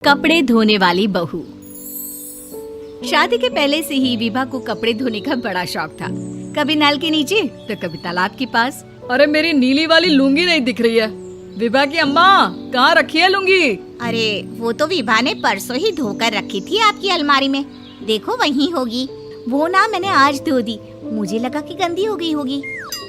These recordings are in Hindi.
कपड़े धोने वाली बहू। शादी के पहले से ही विभा को कपड़े धोने का बड़ा शौक था। कभी नल के नीचे तो कभी तालाब के पास। अरे मेरी नीली वाली लुंगी नहीं दिख रही है। विभा की अम्मा कहाँ रखी है लुंगी? अरे वो तो विभा ने परसों ही धोकर रखी थी आपकी अलमारी में। देखो वहीं होगी। वो ना मैंने आज धो दी, मुझे लगा कि गंदी हो गई होगी।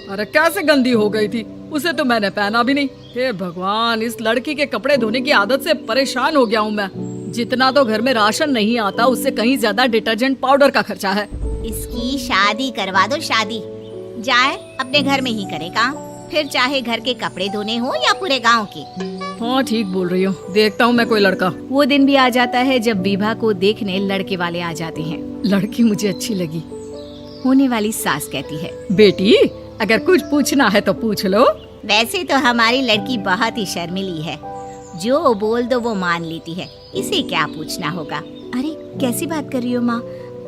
अरे कैसे गंदी हो गई थी? उसे तो मैंने पहना भी नहीं। हे भगवान, इस लड़की के कपड़े धोने की आदत से परेशान हो गया हूँ मैं। जितना तो घर में राशन नहीं आता उससे कहीं ज्यादा डिटर्जेंट पाउडर का खर्चा है। इसकी शादी करवा दो, शादी जाए अपने घर में ही करे काम, फिर चाहे घर के कपड़े धोने हो या पूरे गांव के। हाँ ठीक बोल रही हो, देखता हूँ मैं कोई लड़का। वो दिन भी आ जाता है जब विभा को देखने लड़के वाले आ जाते हैं। लड़की मुझे अच्छी लगी। होने वाली सास कहती है, बेटी अगर कुछ पूछना है तो पूछ लो। वैसे तो हमारी लड़की बहुत ही शर्मीली है, जो बोल दो वो मान लेती है, इसे क्या पूछना होगा। अरे कैसी बात कर रही हो माँ,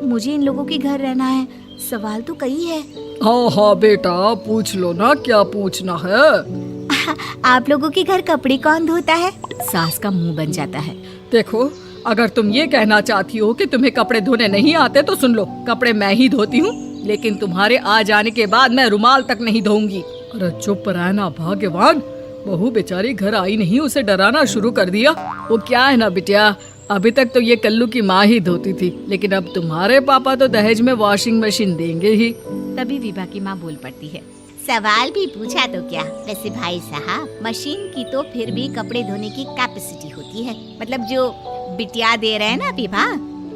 मुझे इन लोगों के घर रहना है, सवाल तो कई है। हाँ हाँ बेटा पूछ लो ना, क्या पूछना है। आप लोगों के घर कपड़े कौन धोता है? सास का मुंह बन जाता है। देखो अगर तुम ये कहना चाहती हो कि तुम्हें कपड़े धोने नहीं आते तो सुन लो, कपड़े मैं ही धोती हूँ, लेकिन तुम्हारे आ जाने के बाद मैं रुमाल तक नहीं धोऊंगी। अरे चुप रहना भाग्यवान, बहू बेचारी घर आई नहीं, उसे डराना शुरू कर दिया। वो क्या है ना बिटिया, अभी तक तो ये कल्लू की माँ ही धोती थी, लेकिन अब तुम्हारे पापा तो दहेज में वॉशिंग मशीन देंगे ही। तभी विभा की माँ बोल पड़ती है, सवाल भी पूछा तो क्या। वैसे भाई साहब, मशीन की तो फिर भी कपड़े धोने की कैपेसिटी होती है। मतलब जो बिटिया दे रहे हैं ना विभा,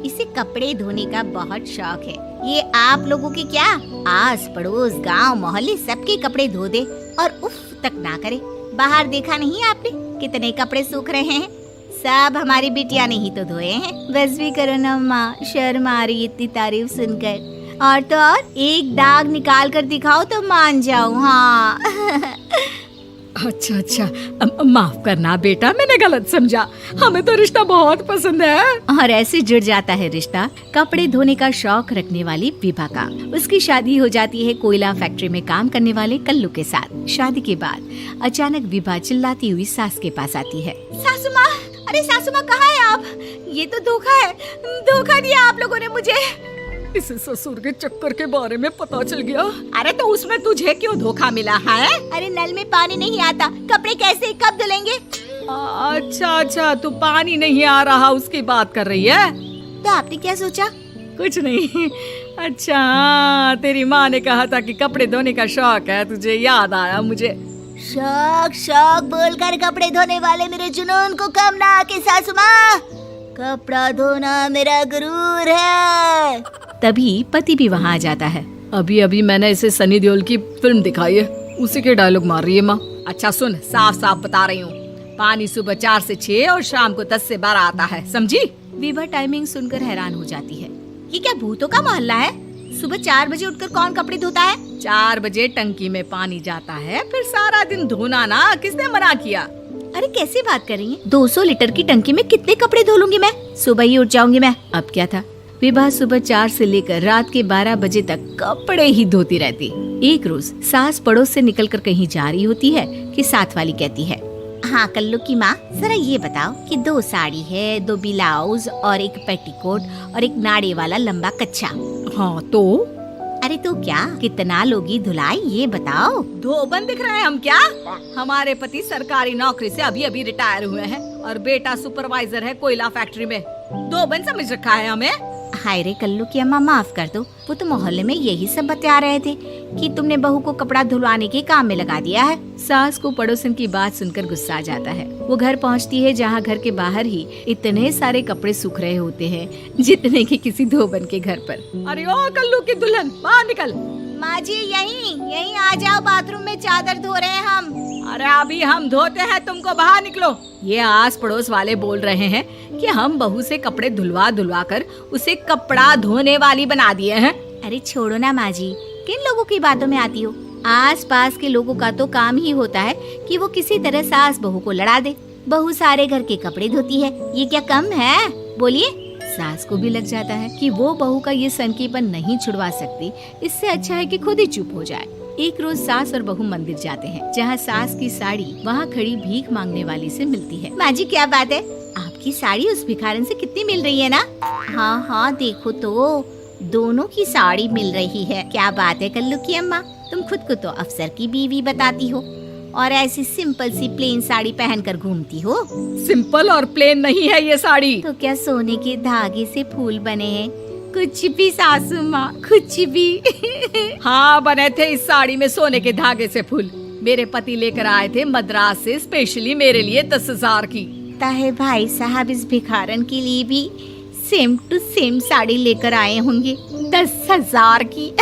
इसे कपड़े धोने का बहुत शौक है। ये आप लोगों की क्या, आस पड़ोस गांव मोहल्ले सबके कपड़े धो दे और उफ तक ना करे। बाहर देखा नहीं आपने कितने कपड़े सूख रहे हैं? सब हमारी बिटिया ने ही तो धोए हैं। बस भी करो ना माँ, शर्म आ रही इतनी तारीफ सुनकर। और तो और एक दाग निकाल कर दिखाओ तो मान जाऊँ। हाँ अच्छा अच्छा, माफ करना बेटा, मैंने गलत समझा। हमें तो रिश्ता बहुत पसंद है। और ऐसे जुड़ जाता है रिश्ता कपड़े धोने का शौक रखने वाली विभा का। उसकी शादी हो जाती है कोयला फैक्ट्री में काम करने वाले कल्लू के साथ। शादी के बाद अचानक विभा चिल्लाती हुई सास के पास आती है। सासू माँ, अरे सासू माँ कहाँ है आप? ये तो धोखा है, धोखा दिया आप लोगों ने मुझे। इसे ससुर के चक्कर के बारे में पता चल गया। अरे तो उसमें तुझे क्यों धोखा मिला है? अरे नल में पानी नहीं आता, कपड़े कैसे कब धुलेंगे? अच्छा अच्छा, तू पानी नहीं आ रहा उसकी बात कर रही है? तो आपने क्या सोचा? कुछ नहीं। अच्छा हाँ, तेरी माँ ने कहा था कि कपड़े धोने का शौक है तुझे, याद आया मुझे। शौक शौक बोलकर कपड़े धोने वाले मेरे जुनून को कम ना आके सासू माँ, कपड़ा धोना मेरा गुरूर है। तभी पति भी वहाँ आ जाता है। अभी अभी मैंने इसे सनी देओल की फिल्म दिखाई है, उसी के डायलॉग मार रही है माँ। अच्छा सुन, साफ साफ बता रही हूँ, पानी सुबह 4 से 6 और शाम को 10 से 12 आता है, समझी? विभा टाइमिंग सुनकर हैरान हो जाती है। ये क्या भूतों का मोहल्ला है? सुबह 4 बजे उठकर कौन कपड़े धोता है? 4 बजे टंकी में पानी जाता है, फिर सारा दिन धोना ना, किसने मना किया? अरे कैसी बात कर रही हैं? 200 लीटर की टंकी में कितने कपड़े धो लूंगी मैं? सुबह ही उठ जाऊंगी मैं। अब क्या था, विभा सुबह 4 से लेकर रात के 12 बजे तक कपड़े ही धोती रहती। एक रोज सास पड़ोस से निकलकर कहीं जा रही होती है कि साथ वाली कहती है, हाँ कल्लू की माँ, जरा ये बताओ कि 2 साड़ी है, 2 ब्लाउज और एक पेटीकोट और एक नाड़े वाला लंबा कच्छा। हाँ तो? अरे तो क्या, कितना लोगी धुलाई ये बताओ। धोबन दिख रहे हैं हम क्या? हमारे पति सरकारी नौकरी से अभी अभी रिटायर हुए हैं और बेटा सुपरवाइजर है कोयला फैक्ट्री में। धोबन समझ रखा है हमें? हाय रे कल्लू की अम्मा, माफ कर दो, वो तो मोहल्ले में यही सब बता रहे थे कि तुमने बहू को कपड़ा धुलवाने के काम में लगा दिया है। सास को पड़ोसन की बात सुनकर गुस्सा आ जाता है। वो घर पहुंचती है जहां घर के बाहर ही इतने सारे कपड़े सूख रहे होते हैं जितने कि किसी धोबन के घर पर। अरे ओ कल्लू की दुल्हन, बाहर निकल। माँ जी यहीं आ जाओ, बाथरूम में चादर धो रहे हैं हम। अरे अभी हम धोते हैं, तुमको बाहर निकलो। ये आस पड़ोस वाले बोल रहे हैं कि हम बहू से कपड़े धुलवा धुलवा कर उसे कपड़ा धोने वाली बना दिए हैं। अरे छोड़ो ना माँ जी, किन लोगों की बातों में आती हो? आस पास के लोगों का तो काम ही होता है कि वो किसी तरह सास बहू को लड़ा दे। बहू सारे घर के कपड़े धोती है, ये क्या कम है? बोलिए। सास को भी लग जाता है कि वो बहू का ये सनकीपन नहीं छुड़वा सकती, इससे अच्छा है कि खुद ही चुप हो जाए। एक रोज सास और बहू मंदिर जाते हैं, जहाँ सास की साड़ी वहाँ खड़ी भीख मांगने वाली से मिलती है। माँ जी क्या बात है? आपको आपकी साड़ी उस भिखारन से कितनी मिल रही है ना? हाँ हाँ देखो तो, दोनों की साड़ी मिल रही है। क्या बात है कल्लू की अम्मा, तुम खुद को तो अफसर की बीवी बताती हो और ऐसी सिंपल सी प्लेन साड़ी पहनकर घूमती हो। सिंपल और प्लेन नहीं है ये साड़ी। तो क्या सोने के धागे से फूल बने हैं? कुछ भी सासू माँ, कुछ भी। हाँ बने थे इस साड़ी में सोने के धागे से फूल। मेरे पति लेकर आए थे मद्रास से स्पेशली मेरे लिए 10,000 की। ताहे भाई साहब इस भिखारन के लिए भी सेम टू सेम साड़ी लेकर आए होंगे 10,000 की।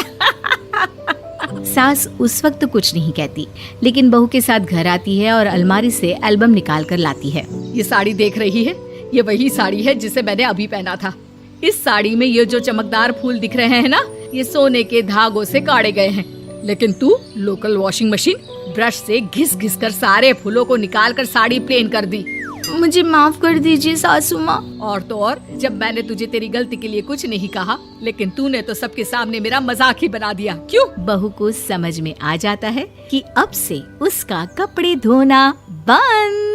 सास उस वक्त तो कुछ नहीं कहती, लेकिन बहू के साथ घर आती है और अलमारी से एल्बम निकाल कर लाती है। ये साड़ी देख रही है, ये वही साड़ी है जिसे मैंने अभी पहना था। इस साड़ी में ये जो चमकदार फूल दिख रहे हैं ना, ये सोने के धागों से काढ़े गए हैं। लेकिन तू लोकल वॉशिंग मशीन ब्रश से घिस घिस कर सारे फूलों को निकाल कर साड़ी प्लेन कर दी। मुझे माफ कर दीजिए सासू माँ। और तो और, जब मैंने तुझे तेरी गलती के लिए कुछ नहीं कहा, लेकिन तूने तो सबके सामने मेरा मजाक ही बना दिया। क्यों? बहू को समझ में आ जाता है कि अब से उसका कपड़े धोना बंद।